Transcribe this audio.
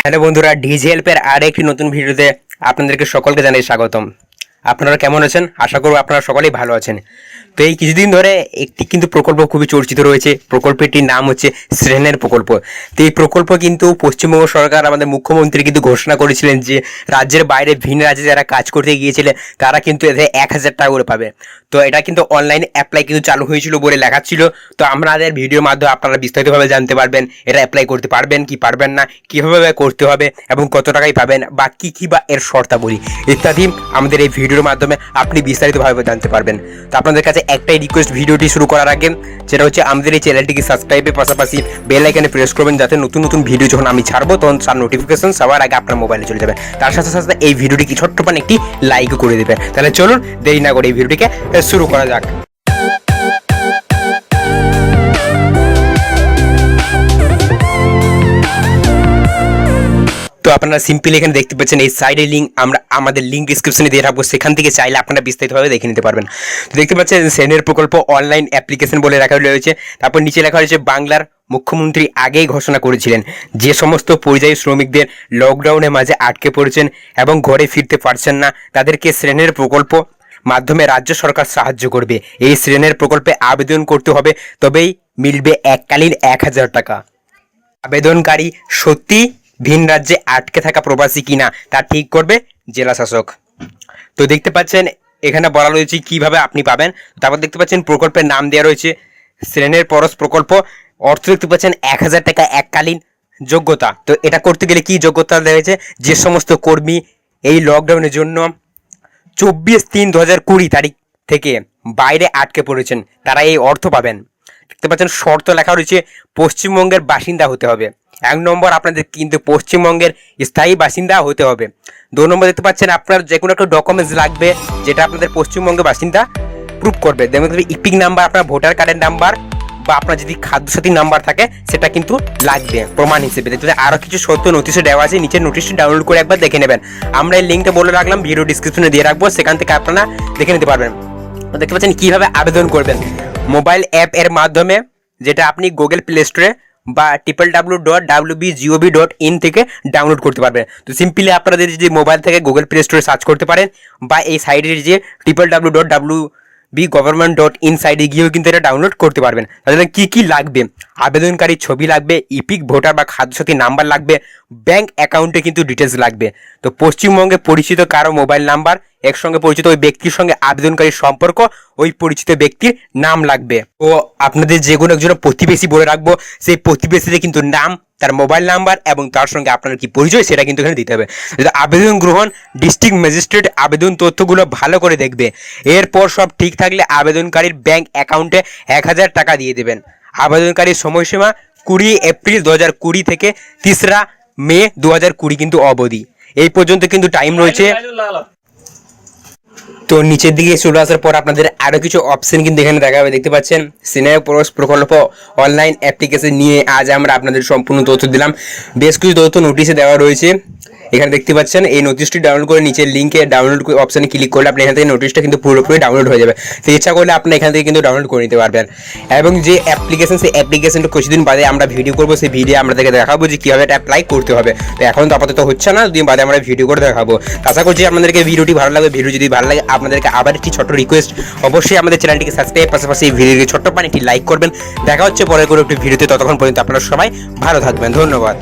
Hello বন্ধুরা, DG হেল্পের আরেকটি নতুন ভিডিওতে আপনাদেরকে সকলকে জানাই স্বাগতম। আপনারা কেমন আছেন? আশা করব আপনারা সকলেই ভালো আছেন। তো এই কিছুদিন ধরে একটি কিন্তু প্রকল্প খুবই চর্চিত রয়েছে। প্রকল্পটির নাম হচ্ছে শ্রেণের প্রকল্প। তো এই প্রকল্প কিন্তু পশ্চিমবঙ্গ সরকার, আমাদের মুখ্যমন্ত্রী কিন্তু ঘোষণা করেছিলেন যে রাজ্যের বাইরে ভিন রাজ্যে যারা কাজ করতে গিয়েছিলেন তারা কিন্তু এতে 1,000 টাকা করে পাবে। তো এটা কিন্তু অনলাইন অ্যাপ্লাই কিন্তু চালু হয়েছিল বলে লেখাচ্ছিল। তো আমাদের ভিডিওর মাধ্যমে আপনারা বিস্তারিতভাবে জানতে পারবেন এটা অ্যাপ্লাই করতে পারবেন কি পারবেন না, কীভাবে করতে হবে এবং কত টাকায় পাবেন বা কী বা এর শর্তাবলী ইত্যাদি আমাদের এই ভিডিওর মাধ্যমে আপনি বিস্তারিতভাবে জানতে পারবেন। তো আপনাদের কাছে একটাই রিকোয়েস্ট, ভিডিওটি শুরু করার আগে, সেটা হচ্ছে আমাদের এই চ্যানেলটিকে সাবস্ক্রাইবের পাশাপাশি বেল আইকনে প্রেস করবেন, যাতে নতুন নতুন ভিডিও যখন আমি ছাড়বো তখন তার নোটিফিকেশন সবার আগে আপনার মোবাইলে চলে যাবে। তার সাথে সাথে এই ভিডিওটিকে ছোট্টপান একটি লাইকও করে দেবেন। তাহলে চলুন দেরি না করে এই ভিডিওটিকে শুরু করা যাক। তো আপনারা সিম্পলি এখানে দেখতে পাচ্ছেন এই সাইডের লিঙ্ক আমরা আমাদের লিঙ্ক ডিসক্রিপশনে দিয়ে রাখবো, সেখান থেকে চাইলে আপনারা বিস্তারিতভাবে দেখে নিতে পারবেন। তো দেখতে পাচ্ছেন শ্রেণের প্রকল্প অনলাইন অ্যাপ্লিকেশন বলে রাখা রয়েছে। তারপর নিচে লেখা রয়েছে বাংলার মুখ্যমন্ত্রী আগেই ঘোষণা করেছিলেন যে সমস্ত পরিযায়ী শ্রমিকদের লকডাউনের মাঝে আটকে পড়েছেন এবং ঘরে ফিরতে পারছেন না, তাদেরকে শ্রেণের প্রকল্প মাধ্যমে রাজ্য সরকার সাহায্য করবে। এই শ্রেণের প্রকল্পে আবেদন করতে হবে, তবেই মিলবে এককালীন 1,000 টাকা। আবেদনকারী সত্যি ভিন রাজ্যে আটকে থাকা প্রবাসী কিনা তা ঠিক করবে জেলা শাসক। তো দেখতে পাচ্ছেন এখানে বলা রয়েছে কিভাবে আপনি পাবেন। তারপর দেখতে পাচ্ছেন প্রকল্পের নাম দেওয়া রয়েছে শ্রেণের পরশ প্রকল্প। অর্থ দেখতে পাচ্ছেন 1,000 টাকা এককালীন। যোগ্যতা, তো এটা করতে গেলে কি যোগ্যতা দেওয়া হয়েছে, যে সমস্ত কর্মী এই লকডাউনের জন্য 24/3/2020 তারিখ থেকে বাইরে আটকে পড়েছেন তারা এই অর্থ পাবেন। দেখতে পাচ্ছেন শর্ত লেখা রয়েছে পশ্চিমবঙ্গের বাসিন্দা হতে হবে। 1 নম্বর, আপনাদের কিন্তু পশ্চিমবঙ্গের স্থায়ী বাসিন্দা হতে হবে। 2 নম্বর দেখতে পাচ্ছেন আপনার যে কোনো একটা ডকুমেন্টস লাগবে যেটা আপনাদের পশ্চিমবঙ্গের বাসিন্দা প্রুফ করবে। দেখবেন ইপিক নাম্বার, আপনার ভোটার কার্ডের নাম্বার বা আপনার যদি খাদ্যসাথী নাম্বার থাকে সেটা কিন্তু লাগবে প্রমাণ হিসেবে। দেখতে আরও কিছু সত্য নোটিশে দেওয়া আছে, নিচের নোটিশটি ডাউনলোড করে একবার দেখে নেবেন। আমরা এই লিঙ্কটা বলে রাখলাম, ভিডিও ডিসক্রিপশনে দিয়ে রাখবো, সেখান থেকে আপনারা দেখে নিতে পারবেন। দেখতে পাচ্ছেন কীভাবে আবেদন করবেন। মোবাইল অ্যাপ এর মাধ্যমে, যেটা আপনি গুগল প্লে স্টোরে বা www.wbgov.in থেকে ডাউনলোড করতে পারবেন। তো সিম্পলি আপনাদের যদি মোবাইল থেকে গুগল প্লে স্টোরে সার্চ করতে পারেন বা এই সাইডের যে www.wbgovernment.in সাইডে গিয়েও কিন্তু এটা ডাউনলোড করতে পারবেন। তাহলে কী লাগবে, আবেদনকারী ছবি লাগবে, ইপিক ভোটার বা খাদ্যসাথী নাম্বার লাগবে, ব্যাংক অ্যাকাউন্টে কিন্তু ডিটেলস লাগবে। তো পশ্চিমবঙ্গে পরিচিত কারো মোবাইল নাম্বার, একসঙ্গে পরিচিত ওই ব্যক্তির সঙ্গে আবেদনকারীর সম্পর্ক, ওই পরিচিত ব্যক্তির নাম লাগবে। তো আপনাদের যে কোনো একজন প্রতিবেশী বলে রাখবো, সেই প্রতিবেশীদের কিন্তু নাম, তার মোবাইল নাম্বার এবং তার সঙ্গে আপনার কি পরিচয় সেটা কিন্তু এখানে দিতে হবে। আবেদন গ্রহণ, ডিস্ট্রিক্ট ম্যাজিস্ট্রেট আবেদন তথ্যগুলো ভালো করে দেখবে। এরপর সব ঠিক থাকলে আবেদনকারীর ব্যাংক অ্যাকাউন্টে 1,000 টাকা দিয়ে দেবেন। আবেদনকারীর সময়সীমা 20 এপ্রিল 2020 থেকে 3রা মে 2020 কিন্তু অবধি। এই পর্যন্ত কিন্তু টাইম রয়েছে। তো নিচের দিকে চলে আসার পর আপনাদের আরও কিছু অপশন কিন্তু এখানে দেখা যাবে। দেখতে পাচ্ছেন শ্রেণের পরশ প্রকল্প অনলাইন অ্যাপ্লিকেশন নিয়ে আজ আমরা আপনাদের সম্পূর্ণ তথ্য দিলাম। বেশ কিছু তথ্য নোটিশে দেওয়া রয়েছে, এখানে দেখতে পাচ্ছেন। এই নোটিশটি ডাউনলোড করে নিচের লিঙ্কে ডাউনলোড অপশানে ক্লিক করলে আপনি এখান থেকে নোটিশটা কিন্তু পুরোপুরি ডাউনলোড হয়ে যাবে। তো ইচ্ছা করলে আপনি এখান থেকে কিন্তু ডাউনলোড করে নিতে পারবেন। এবং যে অ্যাপ্লিকেশন, সেই অ্যাপ্লিকেশনটা কিছুদিন বাদে আমরা ভিডিও করবো, সেই ভিডিও আপনাদেরকে দেখাবো যে কীভাবে এটা অ্যাপ্লাই করতে হবে। তো এখন তো আপাতত হচ্ছে না, দুদিন বাদে আমরা ভিডিও করে দেখাবো। আশা করছি আপনাদেরকে ভিডিওটি ভালো লাগবে। ভিডিও যদি ভালো লাগে আপনাদেরকে আবার একটি ছোট্ট রিকোয়েস্ট, অবশ্যই আমাদের চ্যানেলটিকে সাবস্ক্রাইব, পাশাপাশি এই ভিডিওকে ছোট্ট একটি লাইক করবেন। দেখা হচ্ছে পরের কোনো একটি ভিডিওতে, ততক্ষণ পর্যন্ত আপনারা সবাই ভালো থাকবেন। ধন্যবাদ।